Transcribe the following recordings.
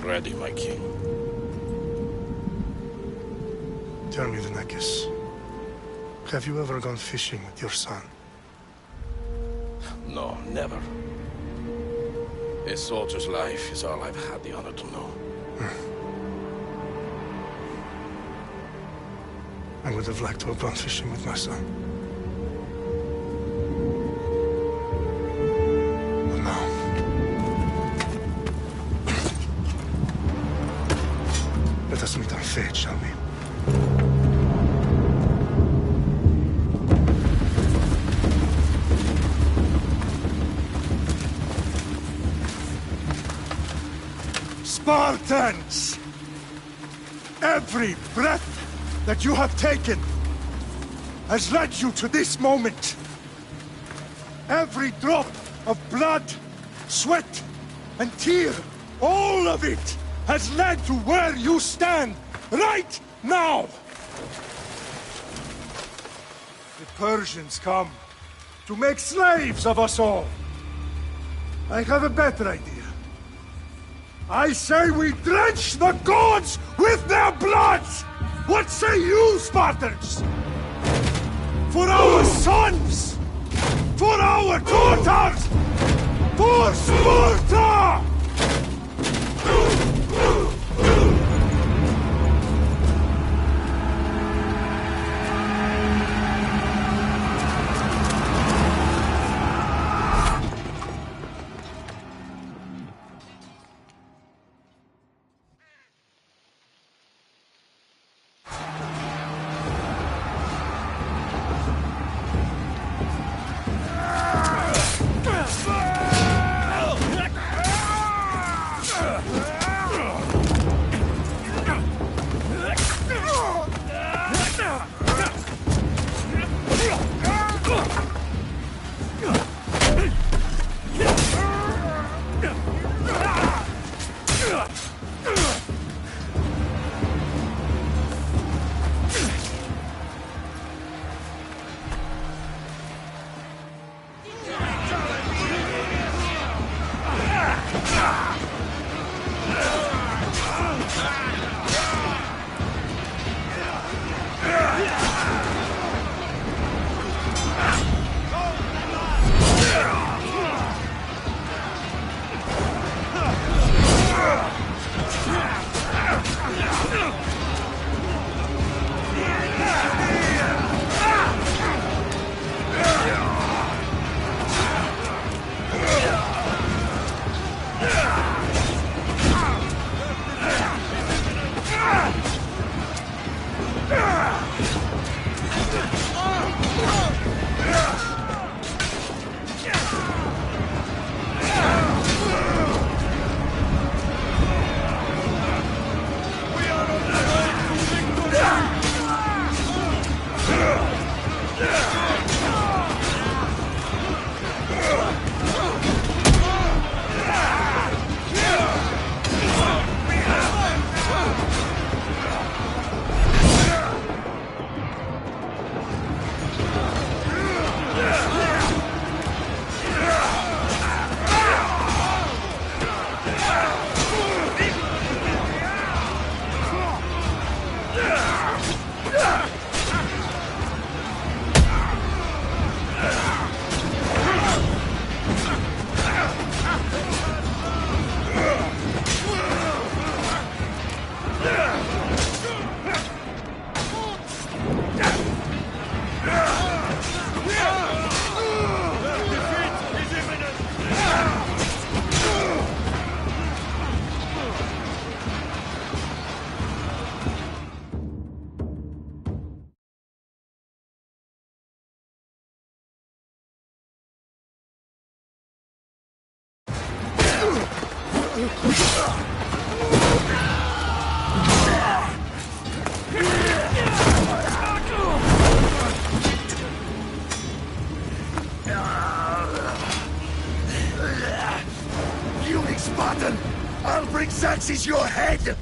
ready, my king. Tell me, Vinekis, have you ever gone fishing with your son? No, never. A soldier's life is all I've had the honor to know. I would have liked to have gone fishing with my son. But now... let us meet on fate, shall we? Spartans! Every breath that you have taken has led you to this moment. Every drop of blood, sweat, and tear, all of it has led to where you stand right now. The Persians come to make slaves of us all. I have a better idea. I say we drench the gods with their blood! What say you, Spartans? For our sons! For our daughters! For Sparta! Spartan! I'll bring Xerxes your head!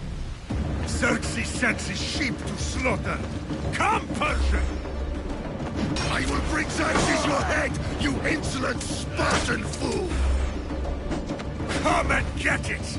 Xerxes sends his sheep to slaughter. Come, Persian! I will bring Xerxes your head, you insolent Spartan fool! Come and get it!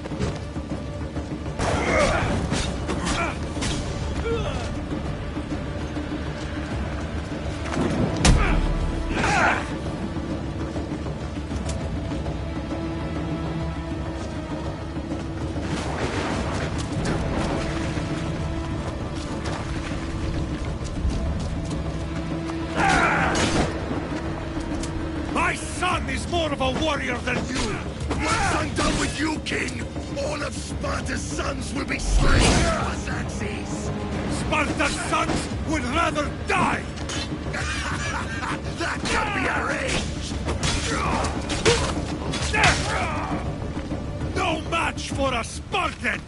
more of a warrior than you! Once I'm done with you, King, all of Sparta's sons will be slain for Xerxes! Sparta's sons would rather die! That can be arranged! No match for a Spartan!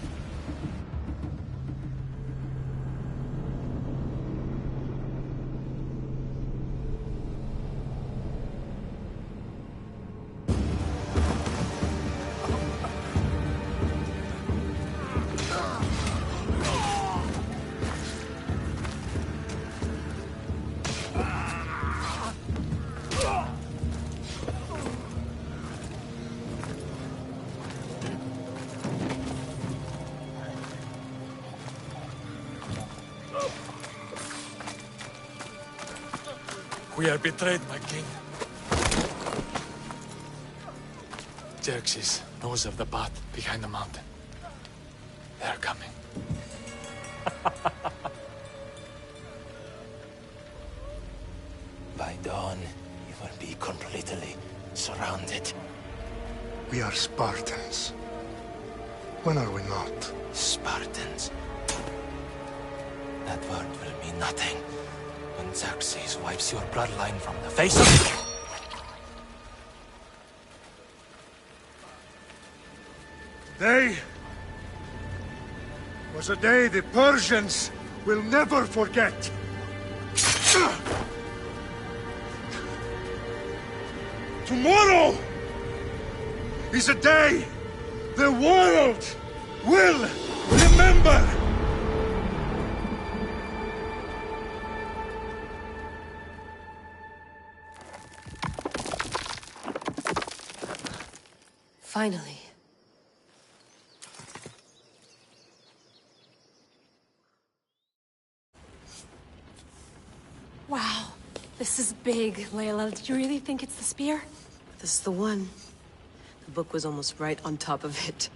We are betrayed, my king. Xerxes knows of the path behind the mountain. They are coming. By dawn, you will be completely surrounded. We are Spartans. When are we not? Spartans. That word will mean nothing when Xerxes wipes your bloodline from the face of the... Today was a day the Persians will never forget. Tomorrow is a day the world will remember. Finally. Wow, this is big, Layla. Did you really think it's the spear? This is the one. The book was almost right on top of it.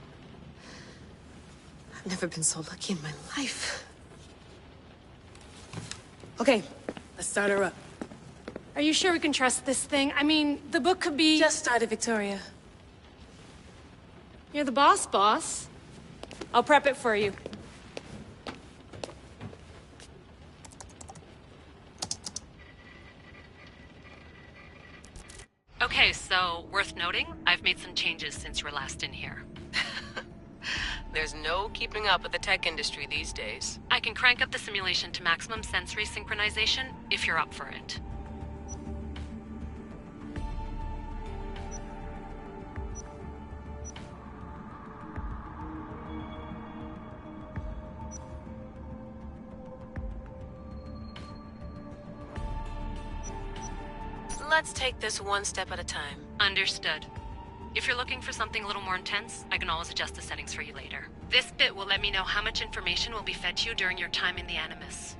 I've never been so lucky in my life. Okay, let's start her up. Are you sure we can trust this thing? I mean, the book could be... Just started, Victoria. You're the boss. I'll prep it for you. Okay, so worth noting, I've made some changes since you were last in here. There's no keeping up with the tech industry these days. I can crank up the simulation to maximum sensory synchronization if you're up for it. Let's take this one step at a time. Understood. If you're looking for something a little more intense, I can always adjust the settings for you later. This bit will let me know how much information will be fed to you during your time in the Animus.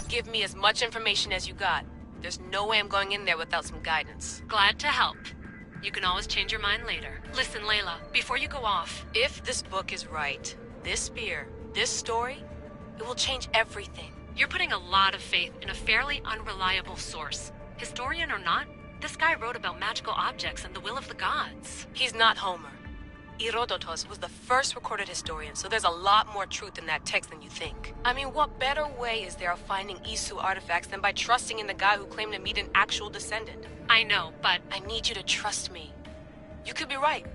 Give me as much information as you got. There's no way I'm going in there without some guidance. Glad to help. You can always change your mind later. Listen, Layla, before you go off... If this book is right, this spear, this story, it will change everything. You're putting a lot of faith in a fairly unreliable source. Historian or not, this guy wrote about magical objects and the will of the gods. He's not Homer. Herodotus was the first recorded historian, so there's a lot more truth in that text than you think. I mean, what better way is there of finding Isu artifacts than by trusting in the guy who claimed to meet an actual descendant? I know, but... I need you to trust me. You could be right.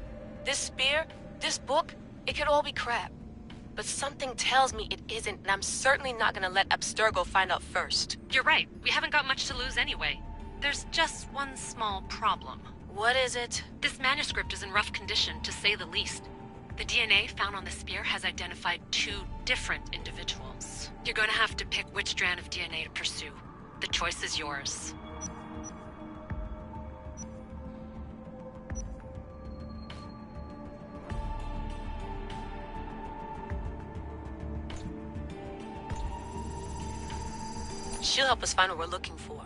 This spear, this book, it could all be crap. But something tells me it isn't, and I'm certainly not gonna let Abstergo find out first. You're right. We haven't got much to lose anyway. There's just one small problem. What is it? This manuscript is in rough condition, to say the least. The DNA found on the spear has identified 2 different individuals. You're going to have to pick which strand of DNA to pursue. The choice is yours. She'll help us find what we're looking for.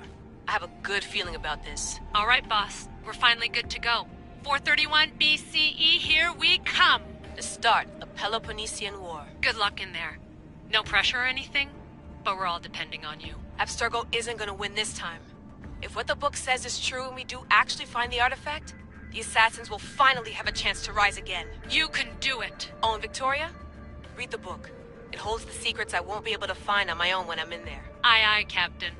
I have a good feeling about this. All right, boss. We're finally good to go. 431 BCE, here we come! To start, the Peloponnesian War. Good luck in there. No pressure or anything, but we're all depending on you. Abstergo isn't gonna win this time. If what the book says is true and we do actually find the artifact, the assassins will finally have a chance to rise again. You can do it! Oh, and Victoria? Read the book. It holds the secrets I won't be able to find on my own when I'm in there. Aye, aye, Captain.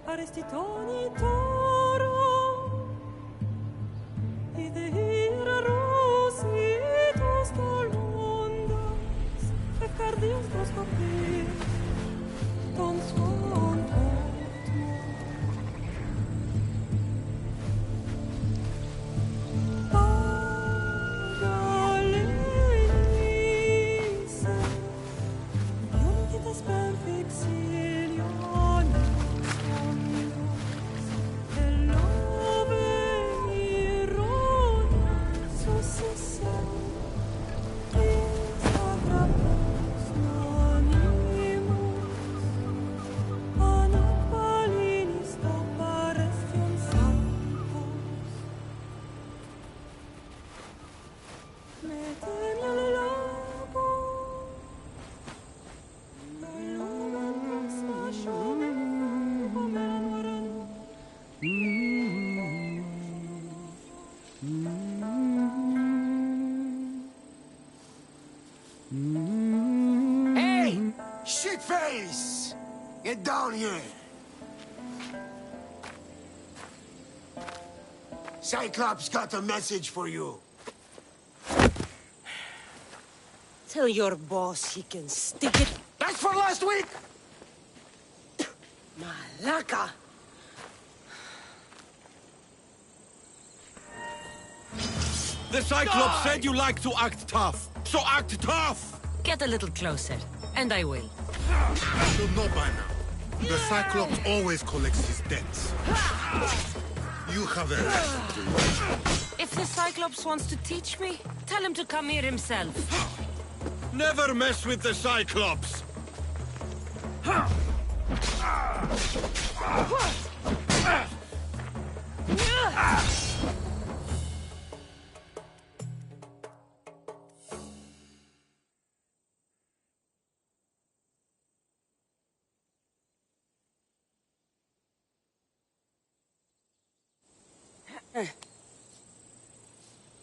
Arestitoni toro, idehira rositos tolmondas, fectardios proskopir, ton svon potmo. Agalenise, iuntitas per vexilionis, Hey! Shitface! Get down here! Cyclops got a message for you. Tell your boss he can stick it. That's for last week! Malaka! The Cyclops said you like to act tough, so act tough! Get a little closer, and I will. You know by now. The Cyclops always collects his debts. You have a lesson to learn. If the Cyclops wants to teach me, tell him to come here himself. Never mess with the Cyclops!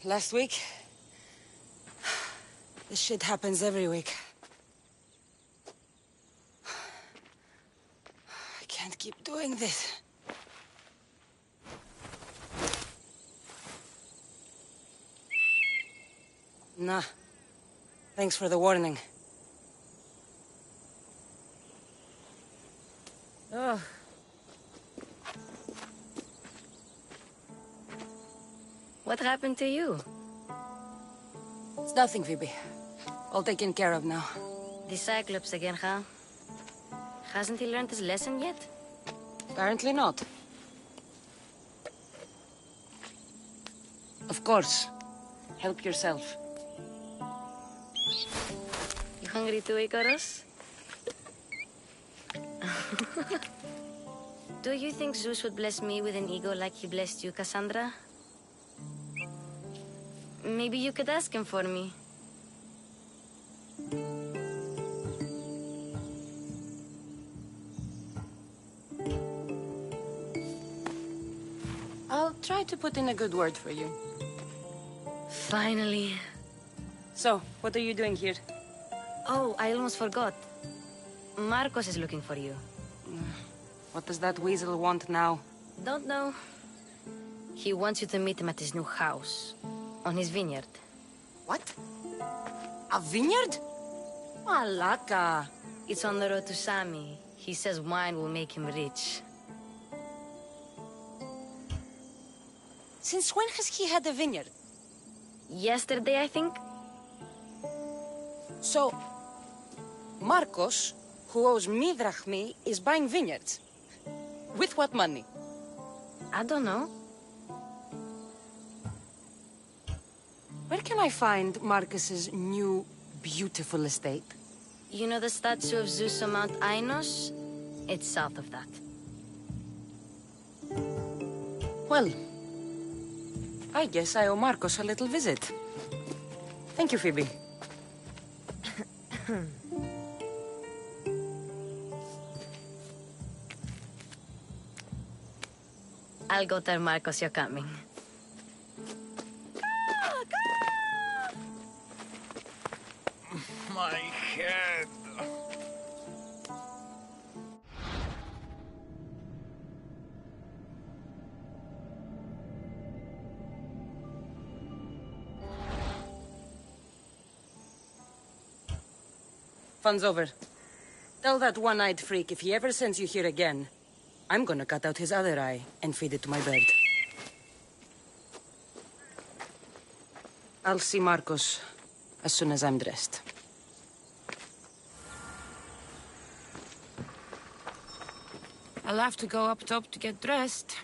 Last week? This shit happens every week. I can't keep doing this. Nah. Thanks for the warning. Oh. What happened to you? It's nothing, Phoebe. All taken care of now. The Cyclops again, huh? Hasn't he learned his lesson yet? Apparently not. Of course. Help yourself. You hungry too, Icarus? Do you think Zeus would bless me with an ego like he blessed you, Cassandra? Maybe you could ask him for me. I'll try to put in a good word for you. Finally. So, what are you doing here? Oh, I almost forgot. Marcos is looking for you. What does that weasel want now? Don't know. He wants you to meet him at his new house. On his vineyard. What? A vineyard? Malaka. It's on the road to Sami. He says wine will make him rich. Since when has he had a vineyard? yesterday, I think. So, Marcos, who owes me drachmi, is buying vineyards. With what money? I don't know. Where can I find Marcus's new, beautiful estate? You know the statue of Zeus on Mount Ainos? It's south of that. Well, I guess I owe Marcos a little visit. Thank you, Phoebe. I'll go tell Marcos you're coming. My head. Fun's over. Tell that one-eyed freak if he ever sends you here again, I'm gonna cut out his other eye and feed it to my bird. I'll see Marcos as soon as I'm dressed. I'll have to go up top to get dressed.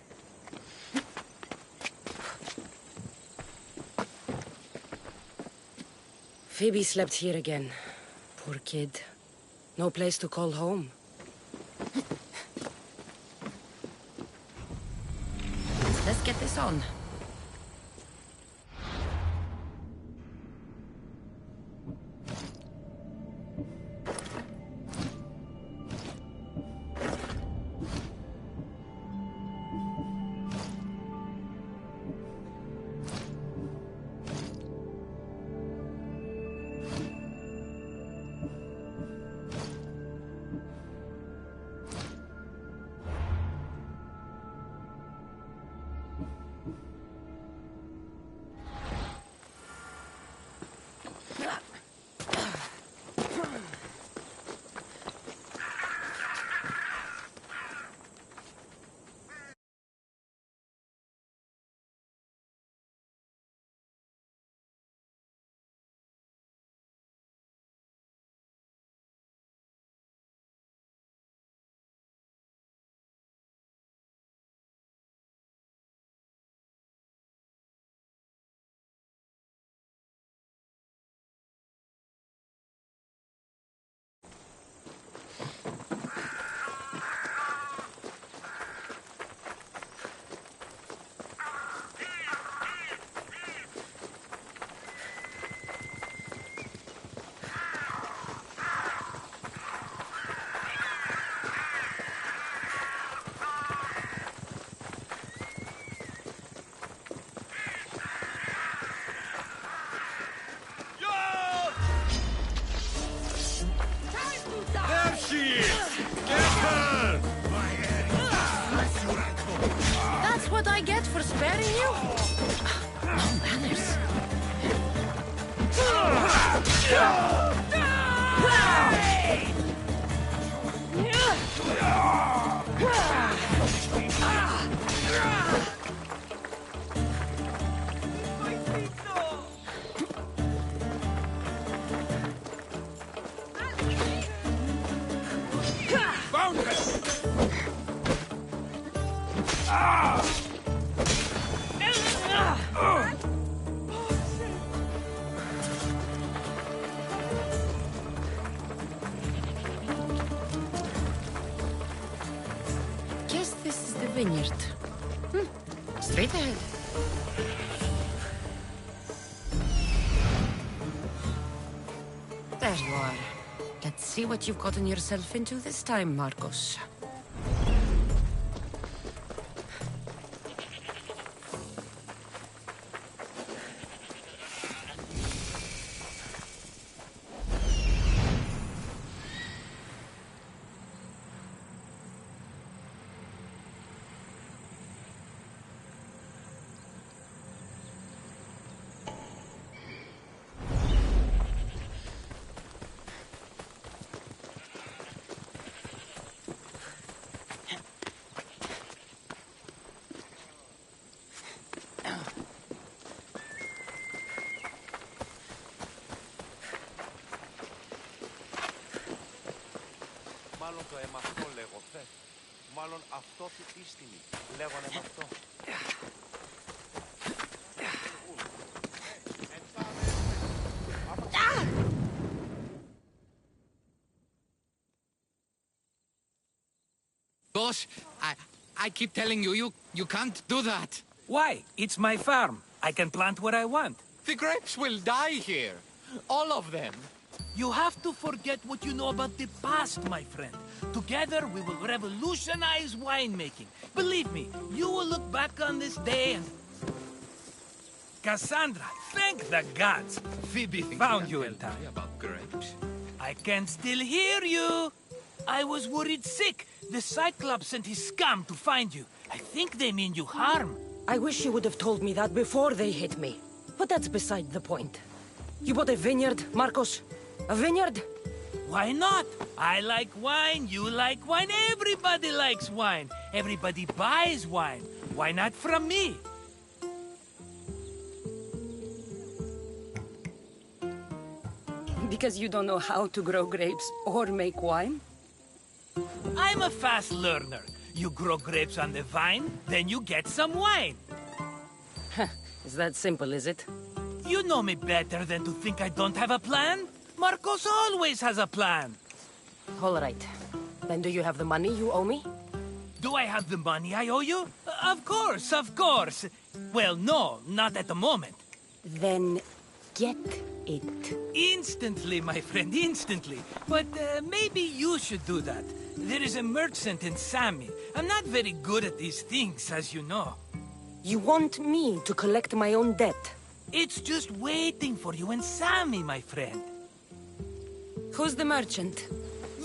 Phoebe slept here again. Poor kid. No place to call home. Let's get this on. There she is! Get her! That's what I get for sparing you? No manners. Found her! Guess this is the vineyard. Straight ahead. There you are. Let's see what you've gotten yourself into this time, Marcos. Μάλλον το αίμα αυτό λέγω θες. Μάλλον αυτό του πίστημη. Λέγονε με αυτό. Boss, I keep telling you, you can't do that. Why? It's my farm. I can plant what I want. The grapes will die here. All of them. You have to forget what you know about the past, my friend. Together, we will revolutionize winemaking. Believe me, you will look back on this day and... Cassandra, thank the gods. Phoebe found you in time. About grapes? I can still hear you. I was worried sick. The Cyclops sent his scum to find you. I think they mean you harm. I wish you would have told me that before they hit me. But that's beside the point. You bought a vineyard, Marcos? A vineyard? Why not? I like wine, you like wine, everybody likes wine. Everybody buys wine. Why not from me? Because you don't know how to grow grapes or make wine? I'm a fast learner. You grow grapes on the vine, then you get some wine. Is that simple, is it? You know me better than to think I don't have a plan. Marcos always has a plan. All right. Then do you have the money you owe me? Do I have the money I owe you? Of course, of course. Well, no, not at the moment. Then get it. Instantly, my friend, instantly. But maybe you should do that. There is a merchant in Sami. I'm not very good at these things, as you know. You want me to collect my own debt? It's just waiting for you in Sami, my friend. Who's the merchant?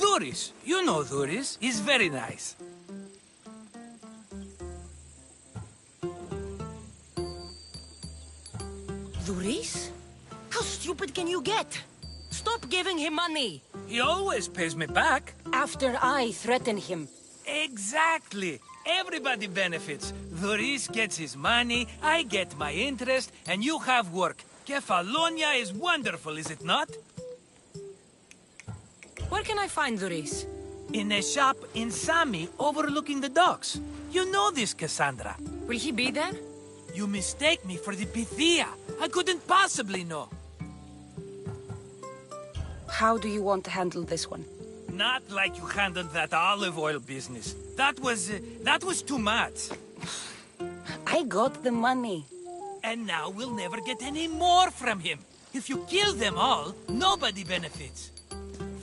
Duris. You know Duris. He's very nice. Duris? How stupid can you get? Stop giving him money! He always pays me back. After I threaten him. Exactly. Everybody benefits. Duris gets his money, I get my interest, and you have work. Kefalonia is wonderful, is it not? Where can I find Duris? In a shop in Sami, overlooking the docks. You know this, Cassandra. Will he be there? You mistake me for the Pythia. I couldn't possibly know. How do you want to handle this one? Not like you handled that olive oil business. That was too much. I got the money. And now we'll never get any more from him. If you kill them all, nobody benefits.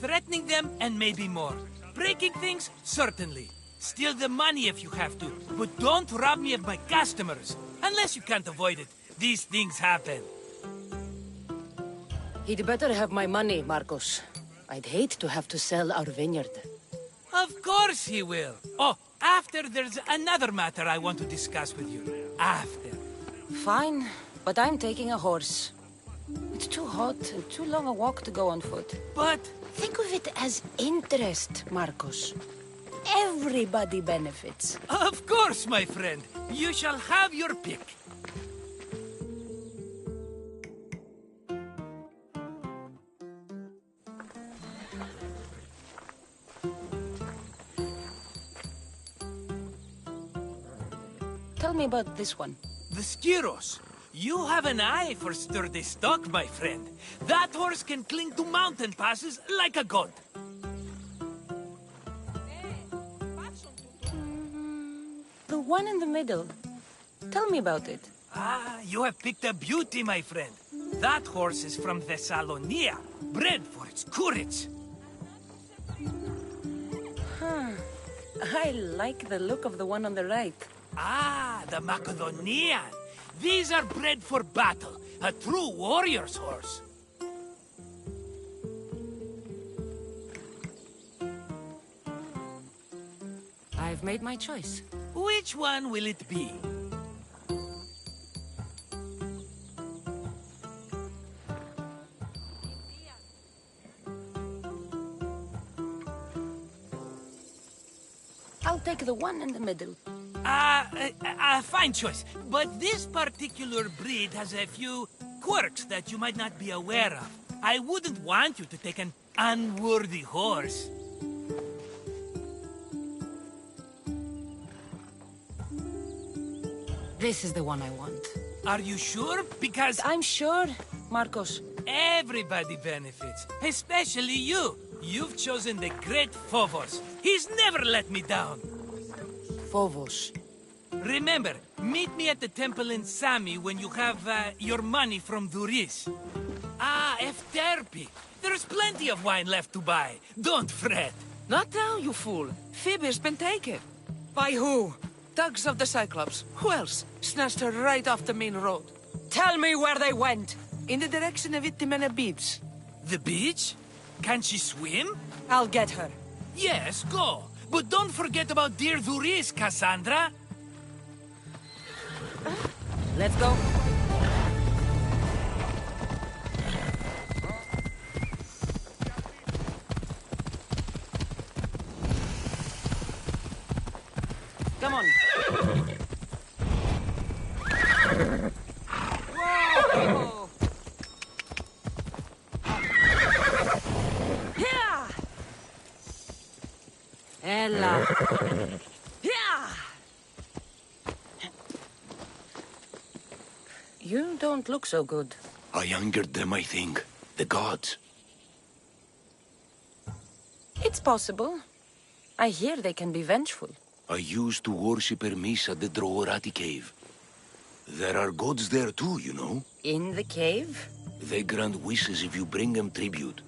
Threatening them, and maybe more. Breaking things, certainly. Steal the money if you have to, but don't rob me of my customers. Unless you can't avoid it. These things happen. He'd better have my money, Marcos. I'd hate to have to sell our vineyard. Of course he will. Oh, after there's another matter I want to discuss with you. After. Fine, but I'm taking a horse. It's too hot and too long a walk to go on foot. But... think of it as interest, Marcos. Everybody benefits. Of course, my friend. You shall have your pick. Tell me about this one. The Skiros. You have an eye for sturdy stock, my friend. That horse can cling to mountain passes like a god. The one in the middle. Tell me about it. Ah, you have picked a beauty, my friend. That horse is from Thessalonia, bred for its courage. Huh. I like the look of the one on the right. Ah, the Macedonian. These are bred for battle, a true warrior's horse. I've made my choice. Which one will it be? I'll take the one in the middle. Fine choice. But this particular breed has a few quirks that you might not be aware of. I wouldn't want you to take an unworthy horse. This is the one I want. Are you sure? Because... I'm sure, Marcos. Everybody benefits, especially you. You've chosen the great Phobos. He's never let me down. Phobos. Remember, meet me at the temple in Sami when you have your money from Duris. Ah, Efterpi. There's plenty of wine left to buy. Don't fret. Not now, you fool. Phoebe's been taken. By who? Thugs of the Cyclops. Who else? Snatched her right off the main road. Tell me where they went. In the direction of Itimena Beach. The beach? Can she swim? I'll get her. Yes, go. But don't forget about dear Duris, Cassandra. Let's go. Come on. Whoa! Yeah! Ella. Yeah! You don't look so good. I angered them, I think. The gods. It's possible. I hear they can be vengeful. I used to worship Hermes at the Droorati cave. There are gods there too, you know. In the cave? They grant wishes if you bring them tribute.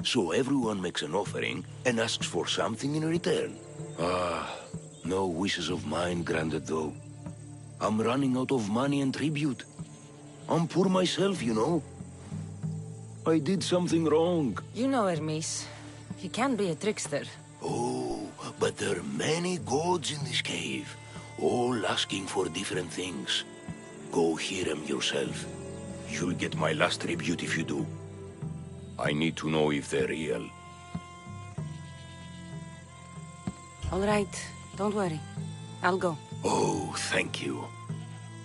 So everyone makes an offering and asks for something in return. Ah, no wishes of mine granted though. I'm running out of money and tribute. I'm poor myself, you know. I did something wrong. You know Hermes. He can be a trickster. Oh, but there are many gods in this cave, all asking for different things. Go hear them yourself. You'll get my last tribute if you do. I need to know if they're real. All right, don't worry. I'll go. Oh, thank you.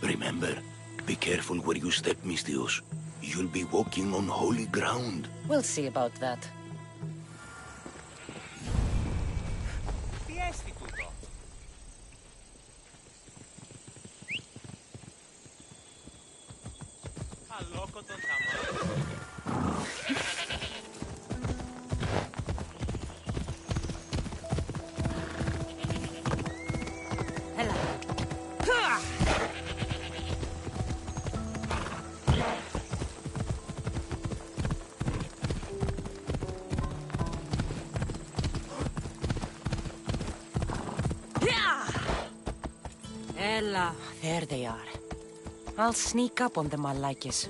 Remember, be careful where you step, Mistios. You'll be walking on holy ground. We'll see about that. Ella. There they are. I'll sneak up on them, Malakis.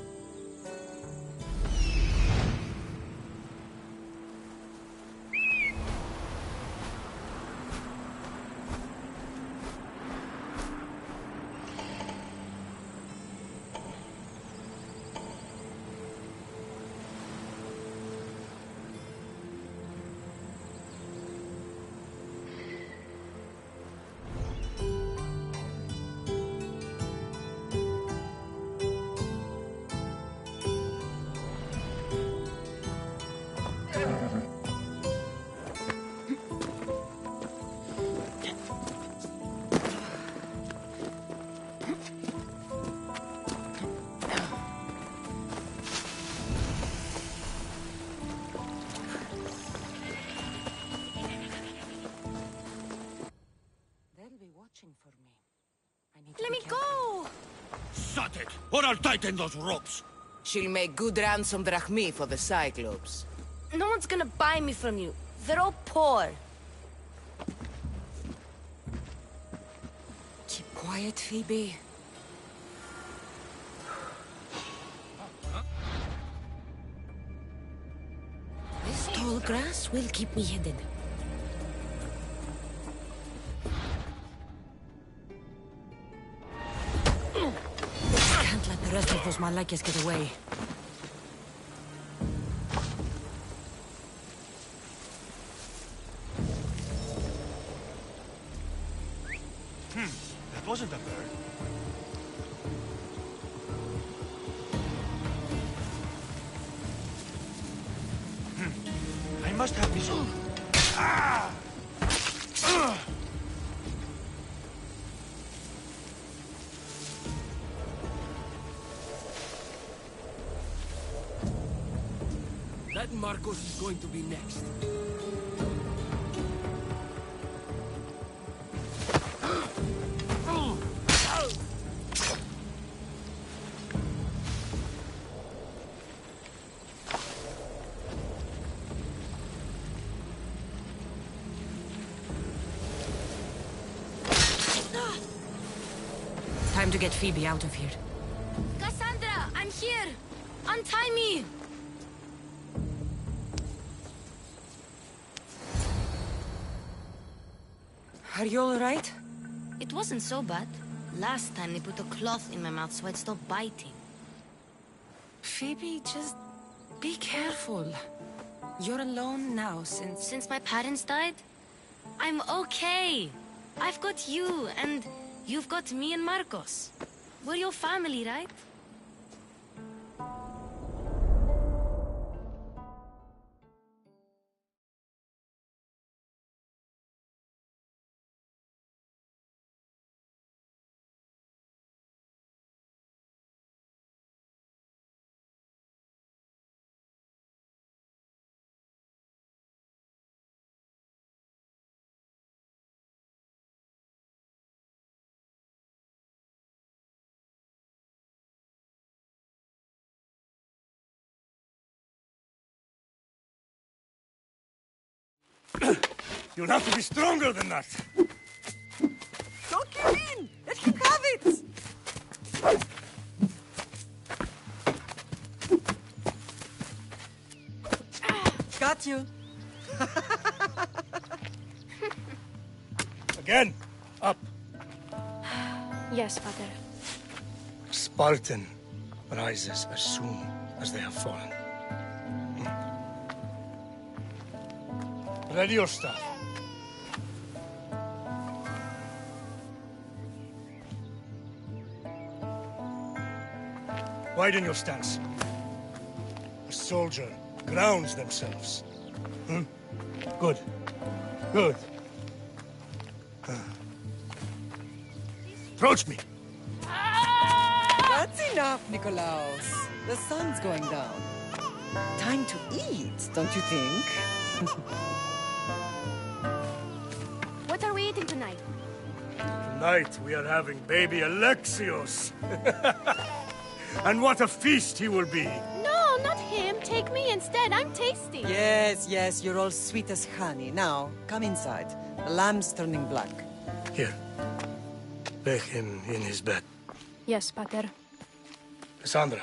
Let me go! Shut it, or I'll tighten those ropes. She'll make good ransom drachmi for the Cyclops. No one's gonna buy me from you. They're all poor. Keep quiet, Phoebe. This tall grass will keep me hidden. Can't let the rest of those Malakias get away. That wasn't a bird. I must have this. Ah! Marcos is going to be next. Time to get Phoebe out of here. Cassandra, I'm here! Untie me! Are you alright? It wasn't so bad. Last time they put a cloth in my mouth so I'd stop biting. Phoebe, just be careful. You're alone now Since my parents died? I'm okay. I've got you, and you've got me and Marcos. We're your family, right? You'll have to be stronger than that. Don't give in! Let him have it! Got you. Again, up. Yes, Father. Spartan rises as soon as they have fallen. Ready your staff. Widen your stance. A soldier grounds themselves. Good. Good. Approach me. That's enough, Nikolaos. The sun's going down. Time to eat, don't you think? What are we eating tonight? Tonight we are having baby Alexios. And what a feast he will be. No, not him. Take me instead. I'm tasty. Yes, yes, you're all sweet as honey. Now, come inside. The lamb's turning black. Here. Lay him in his bed. Yes, Pater. Cassandra.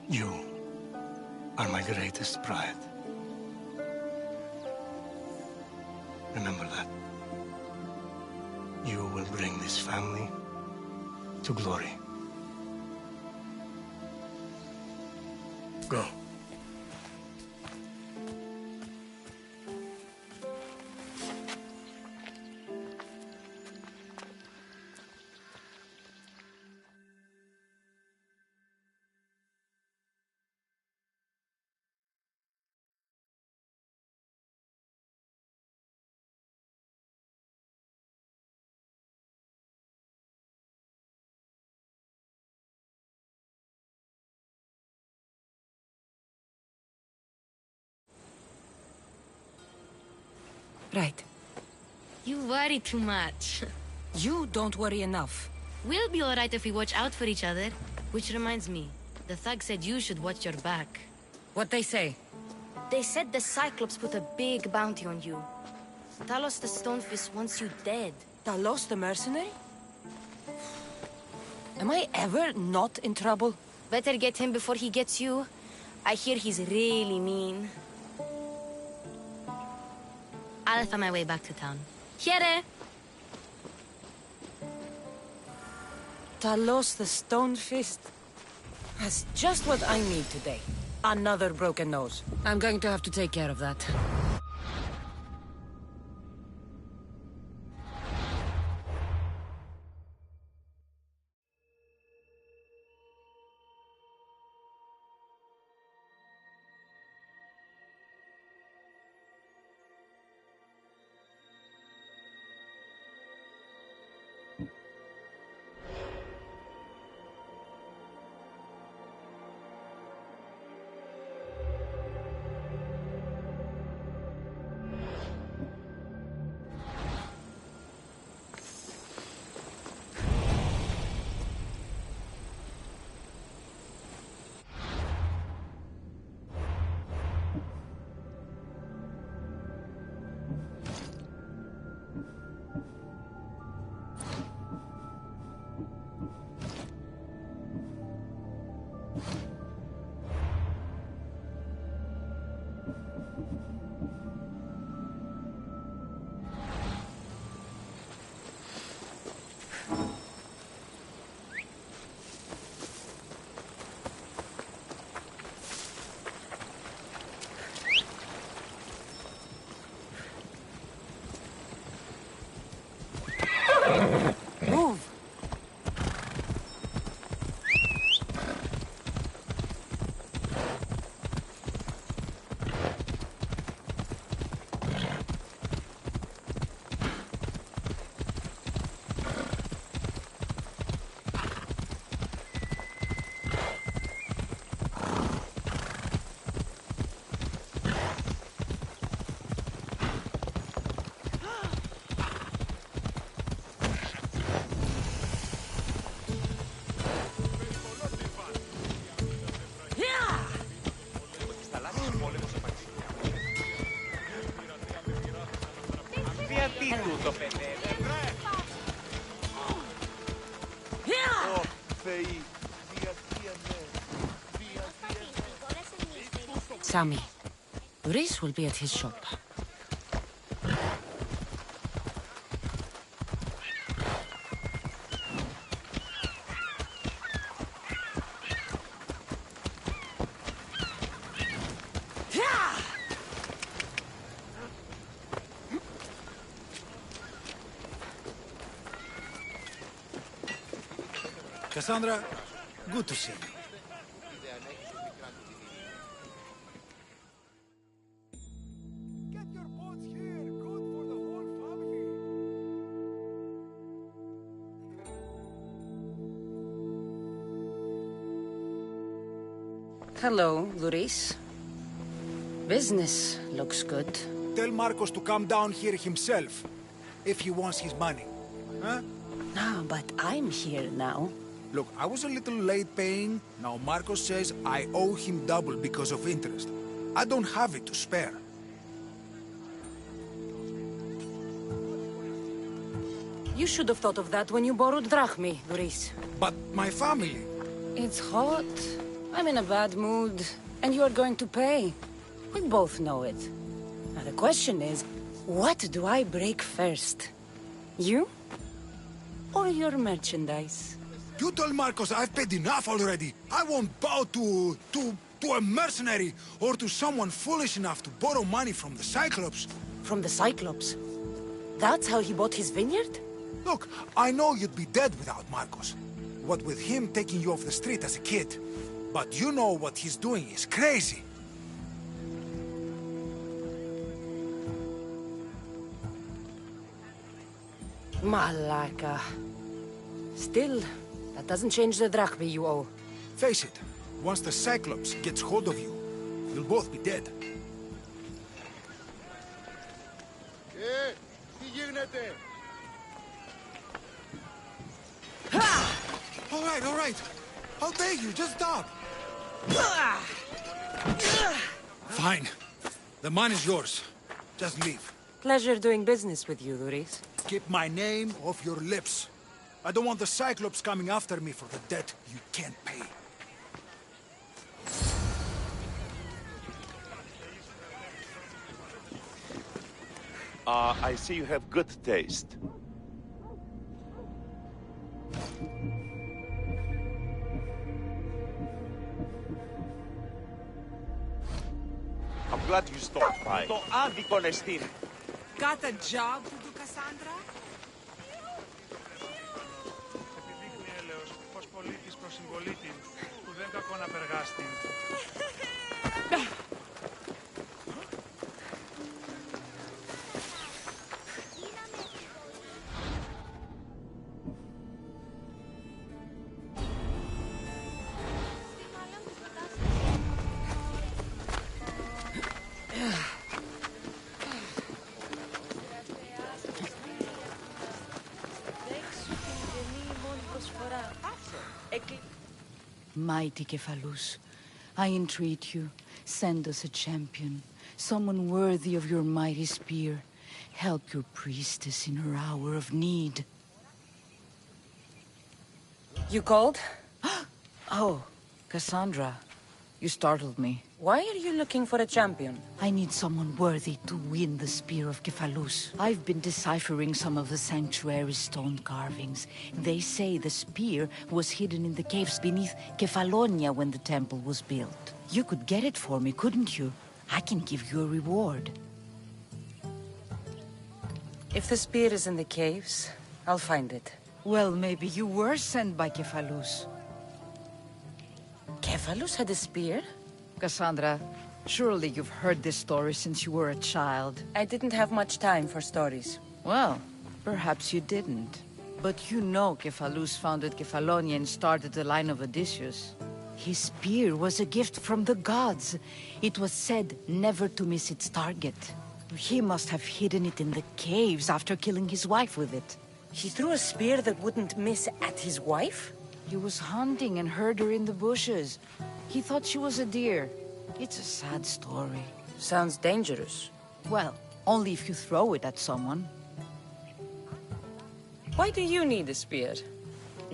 You are my greatest pride. Remember that. You will bring this family to glory. Go. Right. You worry too much. You don't worry enough. We'll be alright if we watch out for each other. Which reminds me, the thug said you should watch your back. What they say? They said the Cyclops put a big bounty on you. Talos the Stonefist wants you dead. Talos the mercenary? Am I ever not in trouble? Better get him before he gets you. I hear he's really mean. I'll find my way back to town. Here! Talos the Stone Fist. That's just what I need today. Another broken nose. I'm going to have to take care of that. Sammy, Reese will be at his shop. Cassandra, good to see you. Get your boats here. Good for the whole family. Hello, Luis. Business looks good. Tell Marcos to come down here himself, if he wants his money. Huh? No, but I'm here now. Look, I was a little late paying. Now Marcos says I owe him double because of interest. I don't have it to spare. You should have thought of that when you borrowed drachmi, Luis. But my family... It's hot. I'm in a bad mood. And you are going to pay. We both know it. Now the question is, what do I break first? You? Or your merchandise? You told Marcos I've paid enough already. I won't bow to a mercenary or to someone foolish enough to borrow money from the Cyclops. From the Cyclops? That's how he bought his vineyard? Look, I know you'd be dead without Marcos. What with him taking you off the street as a kid. But you know what he's doing is crazy. Malaka. Still, that doesn't change the drachmi you owe. Face it, once the Cyclops gets hold of you, you'll both be dead. All right. I'll pay you, just stop. Fine. The money's yours. Just leave. Pleasure doing business with you, Luis. Keep my name off your lips. I don't want the Cyclops coming after me for the debt you can't pay. I see you have good taste. I'm glad you stopped by. Το άδικο εστίν. Got a job to do, Cassandra? Επιδείχνει έλεος πως πολίτης προς συμπολίτη που δεν κακό να περγάστη. Mighty Kephalus, I entreat you, send us a champion, someone worthy of your mighty spear. Help your priestess in her hour of need. You called? Oh, Cassandra, you startled me. Why are you looking for a champion? I need someone worthy to win the spear of Kephalus. I've been deciphering some of the sanctuary's stone carvings. They say the spear was hidden in the caves beneath Kefalonia when the temple was built. You could get it for me, couldn't you? I can give you a reward. If the spear is in the caves, I'll find it. Well, maybe you were sent by Kephalus. Kephalus had a spear? Cassandra, surely you've heard this story since you were a child. I didn't have much time for stories. Well, perhaps you didn't. But you know Kephalus founded Kefalonia and started the line of Odysseus. His spear was a gift from the gods. It was said never to miss its target. He must have hidden it in the caves after killing his wife with it. He threw a spear that wouldn't miss at his wife? He was hunting and heard her in the bushes. He thought she was a deer. It's a sad story. Sounds dangerous. Well, only if you throw it at someone. Why do you need a spear?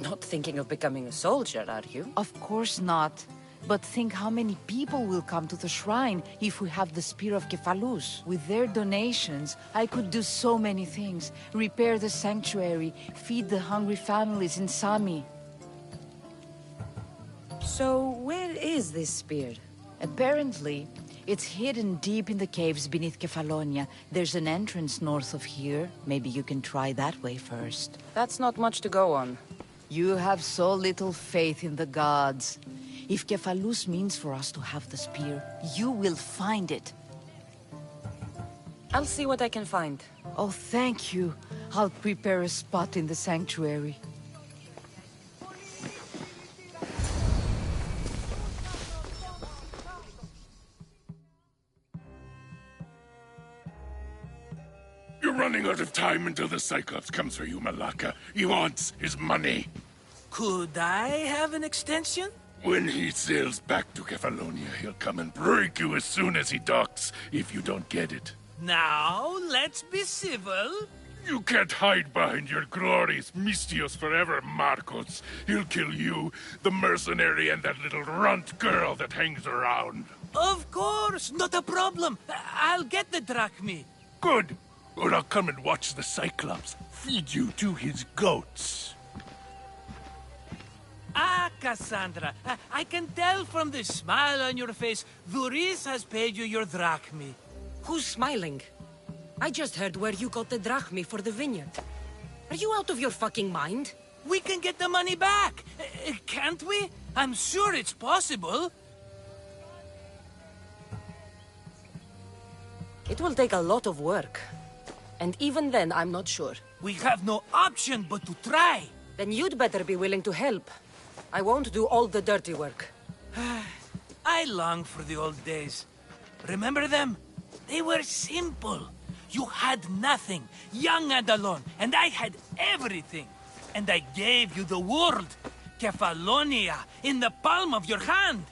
Not thinking of becoming a soldier, are you? Of course not. But think how many people will come to the shrine if we have the Spear of Kephalus. With their donations, I could do so many things. Repair the sanctuary, feed the hungry families in Sami. So, where is this spear? Apparently, it's hidden deep in the caves beneath Kefalonia. There's an entrance north of here. Maybe you can try that way first. That's not much to go on. You have so little faith in the gods. If Kephalus means for us to have the spear, you will find it. I'll see what I can find. Oh, thank you. I'll prepare a spot in the sanctuary. You're running out of time until the Cyclops comes for you, Malaka. He wants his money. Could I have an extension? When he sails back to Kefalonia, he'll come and break you as soon as he docks, if you don't get it. Now, let's be civil. You can't hide behind your glorious Mistios forever, Marcos. He'll kill you, the mercenary, and that little runt girl that hangs around. Of course, not a problem. I'll get the drachmi. Good. Or I'll come and watch the Cyclops feed you to his goats. Ah, Cassandra, I can tell from the smile on your face, Duris has paid you your drachmi. Who's smiling? I just heard where you got the drachmi for the vineyard. Are you out of your fucking mind? We can get the money back, can't we? I'm sure it's possible. It will take a lot of work. And even then, I'm not sure. We have no option but to try. Then you'd better be willing to help. I won't do all the dirty work. I long for the old days. Remember them? They were simple. You had nothing, young and alone, and I had everything. And I gave you the world, Kefalonia, in the palm of your hand.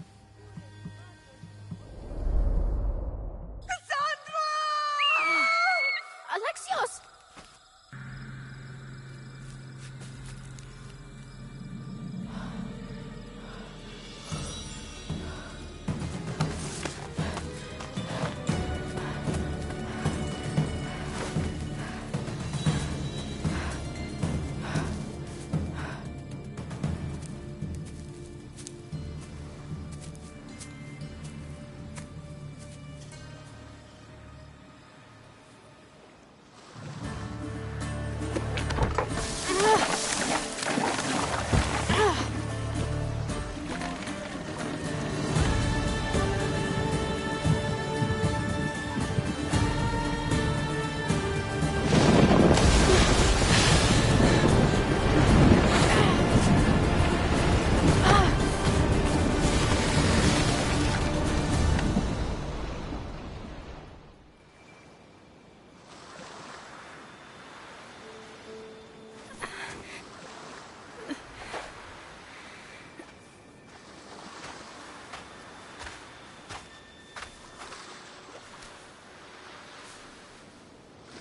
Alexios!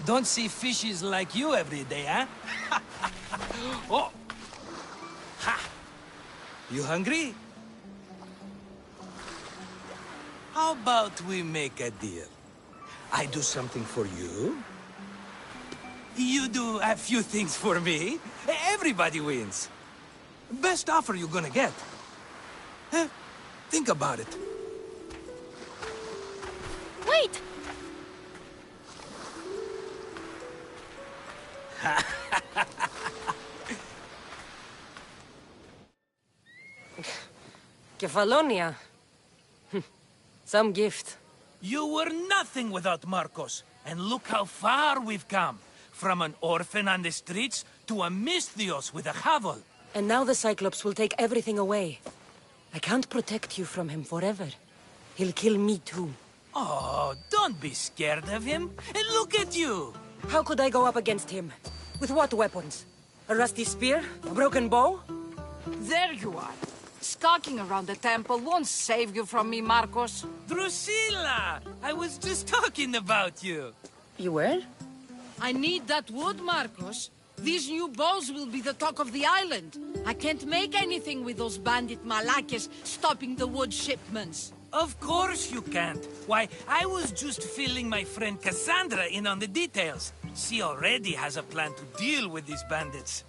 Don't see fishes like you every day, huh? Oh! Ha! You hungry? How about we make a deal? I do something for you. You do a few things for me. Everybody wins. Best offer you're gonna get. Think about it. Wait! Kefalonia. Some gift. You were nothing without Marcos. And look how far we've come. From an orphan on the streets to a Mistios with a hovel. And now the Cyclops will take everything away. I can't protect you from him forever. He'll kill me too. Oh, don't be scared of him. And look at you. How could I go up against him? With what weapons? A rusty spear? A broken bow? There you are. Skulking around the temple won't save you from me, Marcos. Drusilla! I was just talking about you. You were? I need that wood, Marcos. These new bows will be the talk of the island. I can't make anything with those bandit malakes stopping the wood shipments. Of course you can't. Why, I was just filling my friend Cassandra in on the details. She already has a plan to deal with these bandits.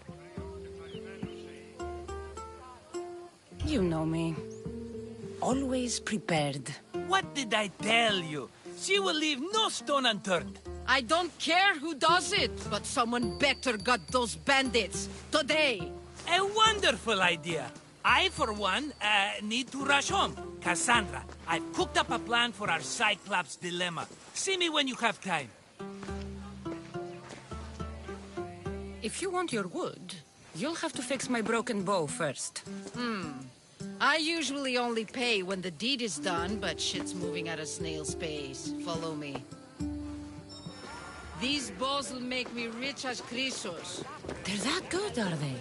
You know me. Always prepared. What did I tell you? She will leave no stone unturned. I don't care who does it, but someone better got those bandits. Today. A wonderful idea. I, for one, need to rush home. Cassandra, I've cooked up a plan for our Cyclops dilemma. See me when you have time. If you want your wood, you'll have to fix my broken bow first. I usually only pay when the deed is done, but shit's moving at a snail's pace. Follow me. These bows will make me rich as Chrysos. They're that good, are they?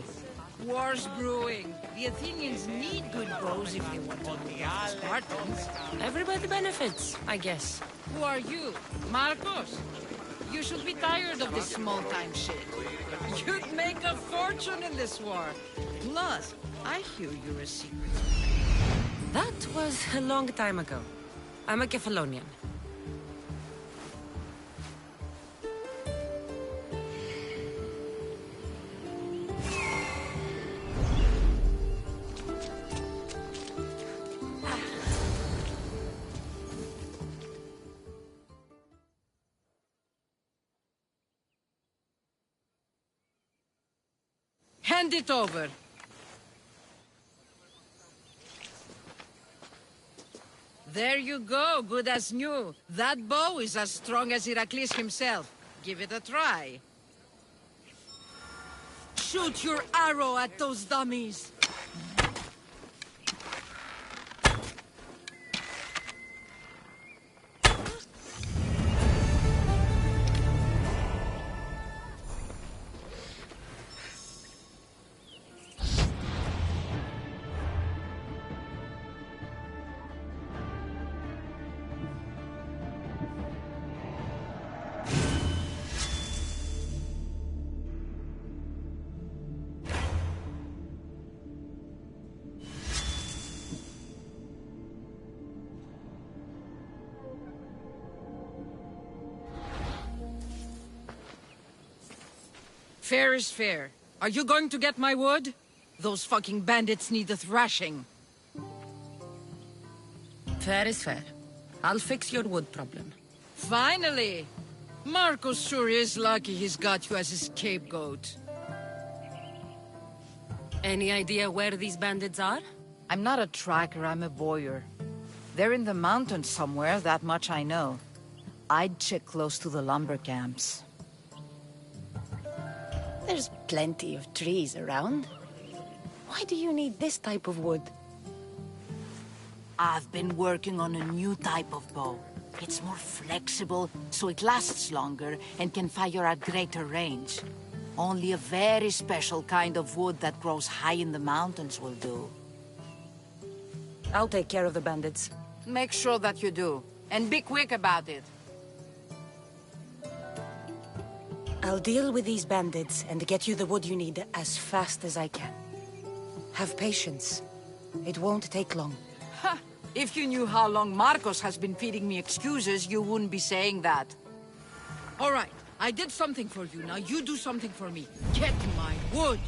War's brewing. The Athenians need good bows if they want to be Spartans. Everybody benefits, I guess. Who are you? Marcos? You should be tired of this small-time shit. You'd make a fortune in this war. Plus, I hear you're a secret. That was a long time ago. I'm a Kephalonian. Hand it over. There you go, good as new. That bow is as strong as Heracles himself. Give it a try. Shoot your arrow at those dummies. Fair is fair. Are you going to get my wood? Those fucking bandits need a thrashing. Fair is fair. I'll fix your wood problem. Finally! Marcos sure is lucky he's got you as his scapegoat. Any idea where these bandits are? I'm not a tracker, I'm a boyer. They're in the mountains somewhere, that much I know. I'd check close to the lumber camps. There's plenty of trees around. Why do you need this type of wood? I've been working on a new type of bow. It's more flexible, so it lasts longer and can fire at greater range. Only a very special kind of wood that grows high in the mountains will do. I'll take care of the bandits. Make sure that you do. And be quick about it. I'll deal with these bandits and get you the wood you need as fast as I can. Have patience. It won't take long. Ha! If you knew how long Marcos has been feeding me excuses, you wouldn't be saying that. All right, I did something for you. Now you do something for me. Get my wood!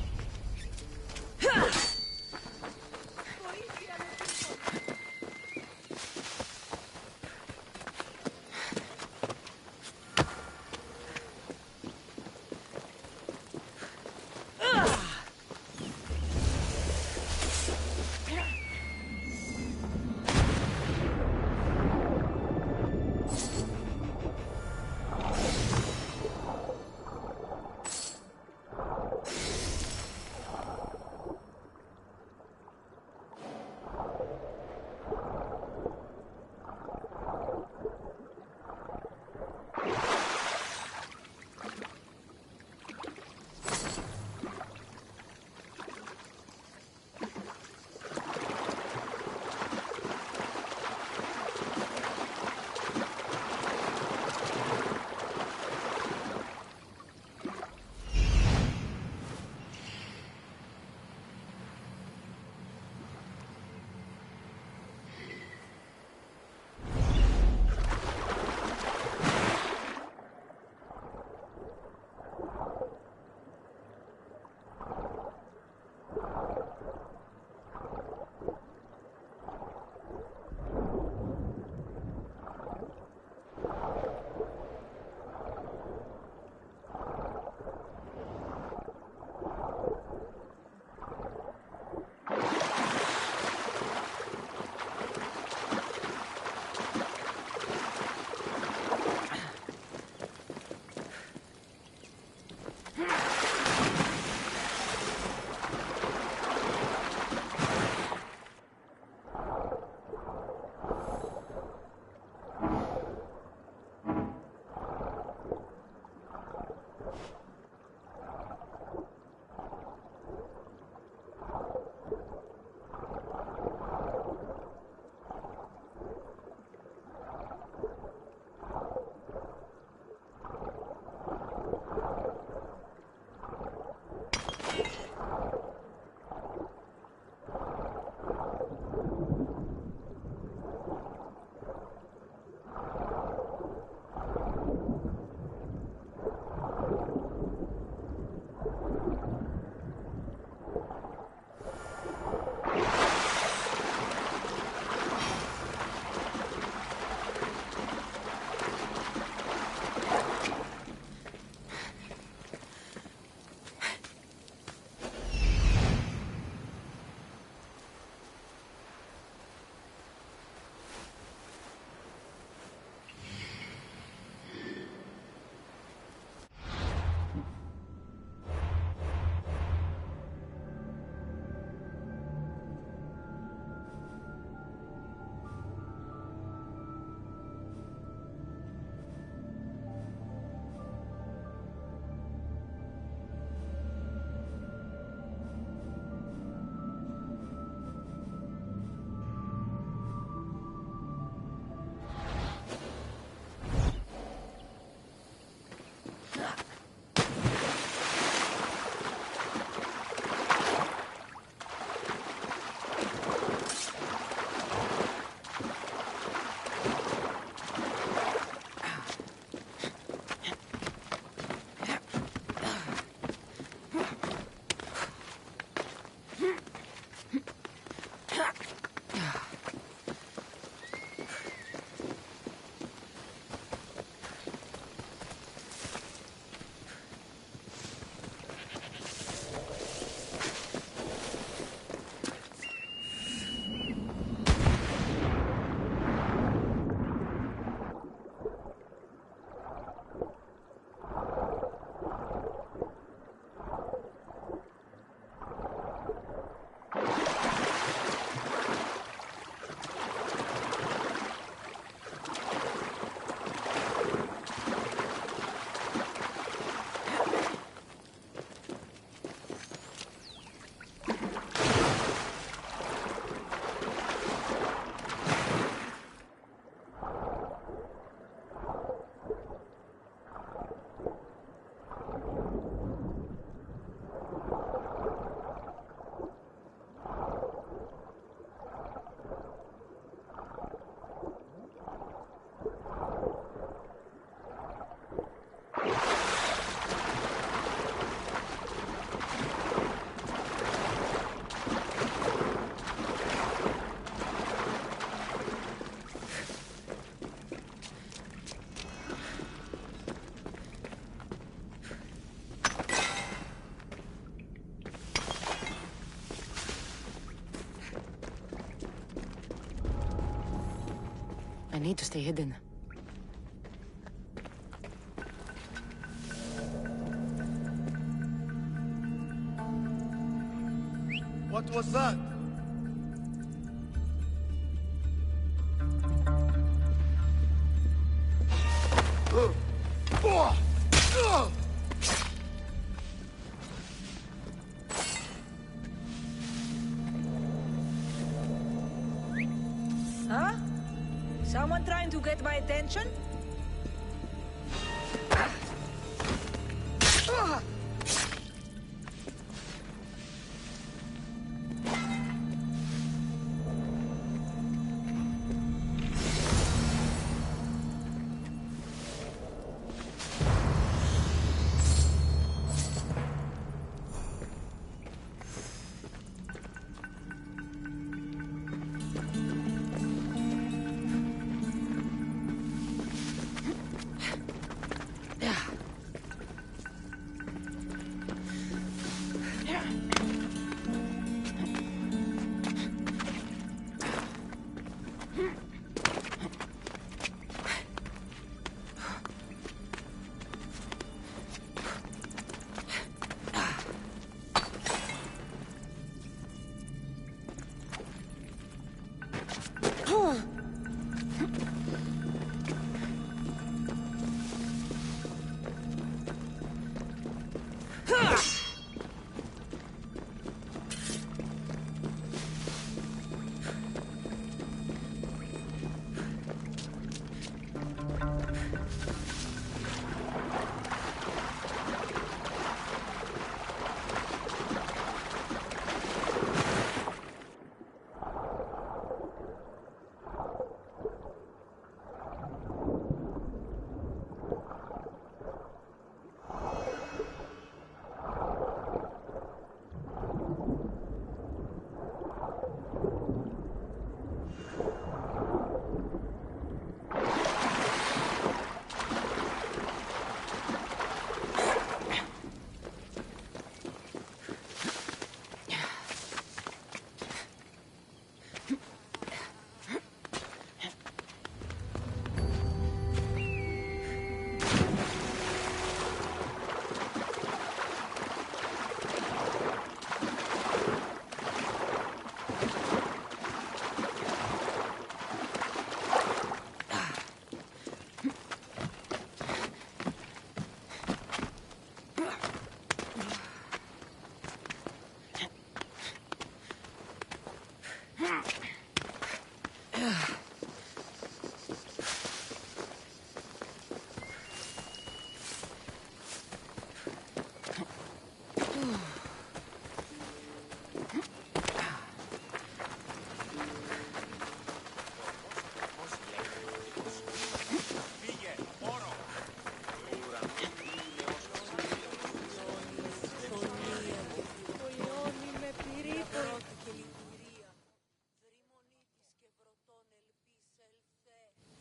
need to stay hidden. What was that? Huh? Someone trying to get my attention?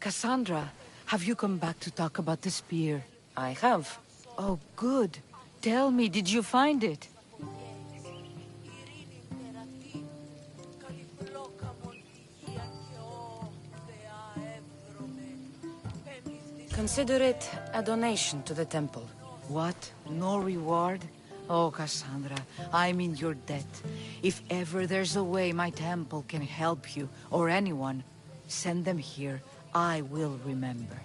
Cassandra, have you come back to talk about the spear? I have. Oh, good. Tell me, did you find it? Consider it a donation to the temple. What? No reward? Oh, Cassandra, I'm in your debt. If ever there's a way my temple can help you, or anyone, send them here. I will remember.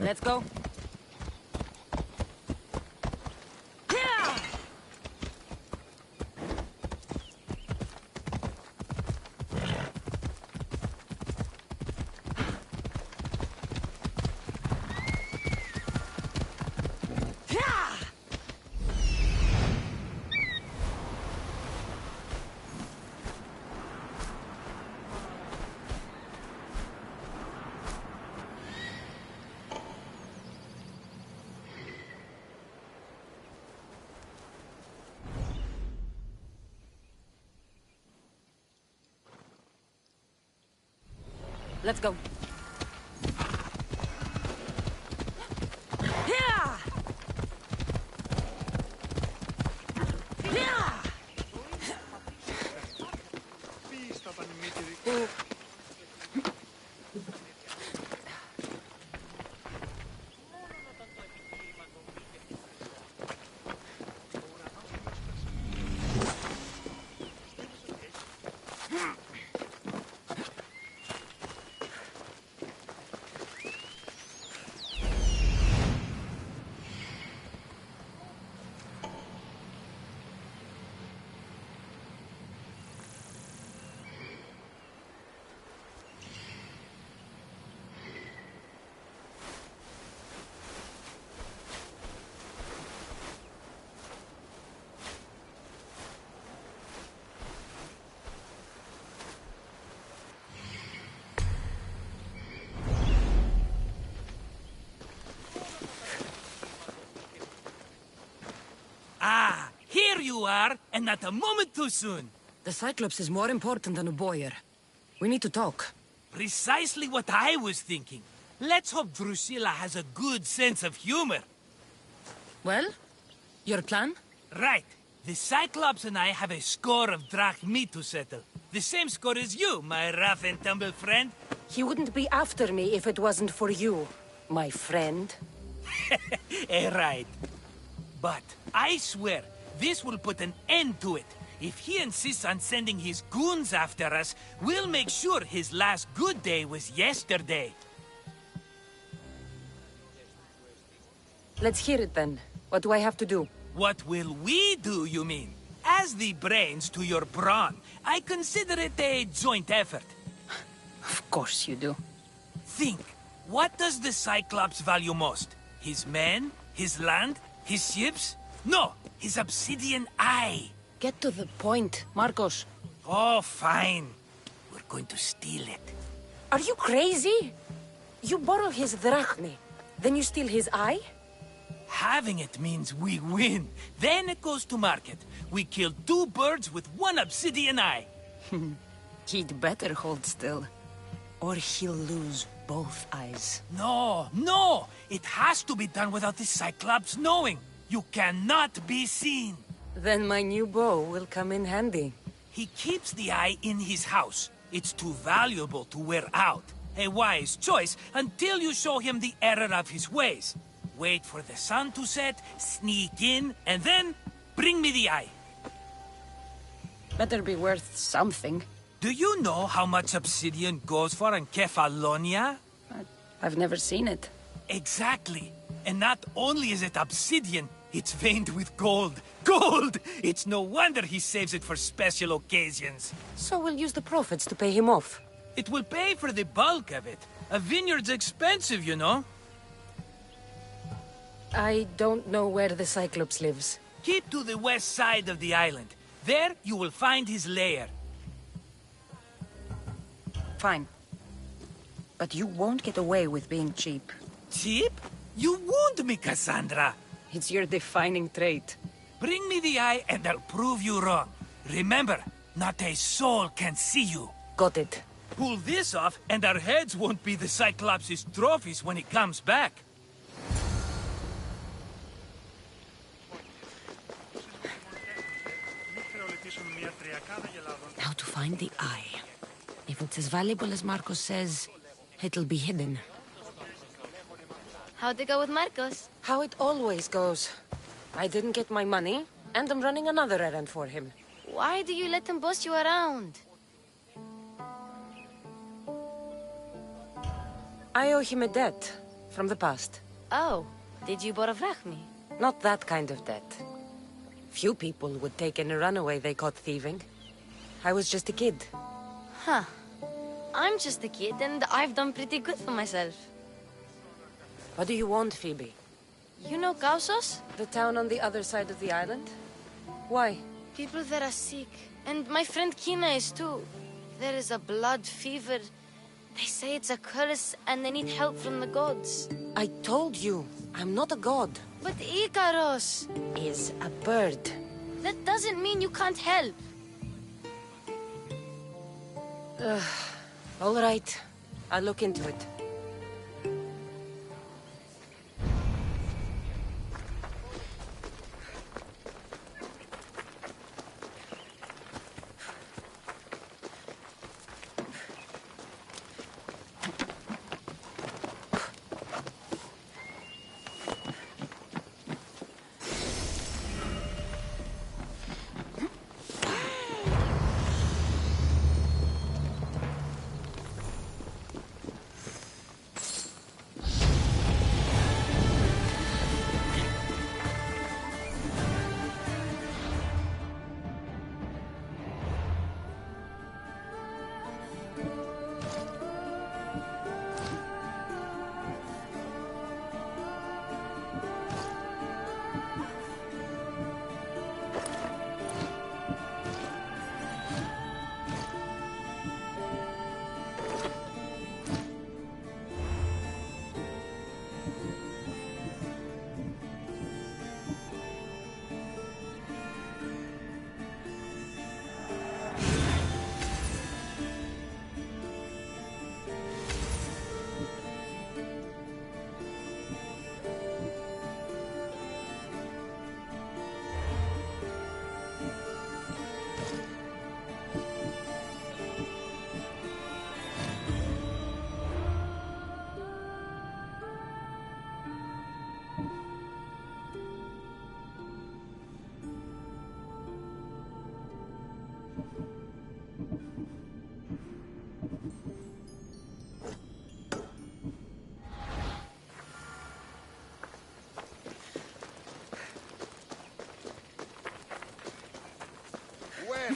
Let's go. Let's go. Ah, here you are, and not a moment too soon. The Cyclops is more important than a Boyer. We need to talk. Precisely what I was thinking. Let's hope Drusilla has a good sense of humor. Well, your plan? Right. The Cyclops and I have a score of drachmi to settle. The same score as you, my rough and tumble friend. He wouldn't be after me if it wasn't for you, my friend. Right. But I swear, this will put an end to it. If he insists on sending his goons after us, we'll make sure his last good day was yesterday. Let's hear it then. What do I have to do? What will we do, you mean? As the brains to your brawn, I consider it a joint effort. Of course you do. Think, what does the Cyclops value most? His men? His land? His ships? No, his obsidian eye. Get to the point, Marcos. Oh, fine. We're going to steal it. Are you crazy? You borrow his drachmi, then you steal his eye? Having it means we win. Then it goes to market. We kill 2 birds with 1 obsidian eye. He'd better hold still. Or he'll lose both eyes. No! It has to be done without the Cyclops knowing. You cannot be seen. Then my new bow will come in handy. He keeps the eye in his house. It's too valuable to wear out. A wise choice until you show him the error of his ways. Wait for the sun to set, sneak in, and then bring me the eye. Better be worth something. Do you know how much obsidian goes for in Kefalonia? I've never seen it. Exactly. And not only is it obsidian, it's veined with gold. Gold! It's no wonder he saves it for special occasions. So we'll use the profits to pay him off. It will pay for the bulk of it. A vineyard's expensive, you know. I don't know where the Cyclops lives. Keep to the west side of the island. There you will find his lair. Fine. But you won't get away with being cheap. Cheap? You wound me, Cassandra. It's your defining trait. Bring me the eye and I'll prove you wrong. Remember, not a soul can see you. Got it. Pull this off and our heads won't be the Cyclops' trophies when he comes back. Now to find the eye. If it's as valuable as Marcos says, it'll be hidden. How'd it go with Marcos? How it always goes. I didn't get my money, and I'm running another errand for him. Why do you let him boss you around? I owe him a debt from the past. Oh, did you borrow drachmi? Not that kind of debt. Few people would take in a runaway they caught thieving. I was just a kid. Huh. I'm just a kid, and I've done pretty good for myself. What do you want, Phoebe? You know Kausos? The town on the other side of the island? Why? People there are sick. And my friend Kina is too. There is a blood fever. They say it's a curse, and they need help from the gods. I told you, I'm not a god. But Ikaros is a bird. That doesn't mean you can't help. All right. I'll look into it.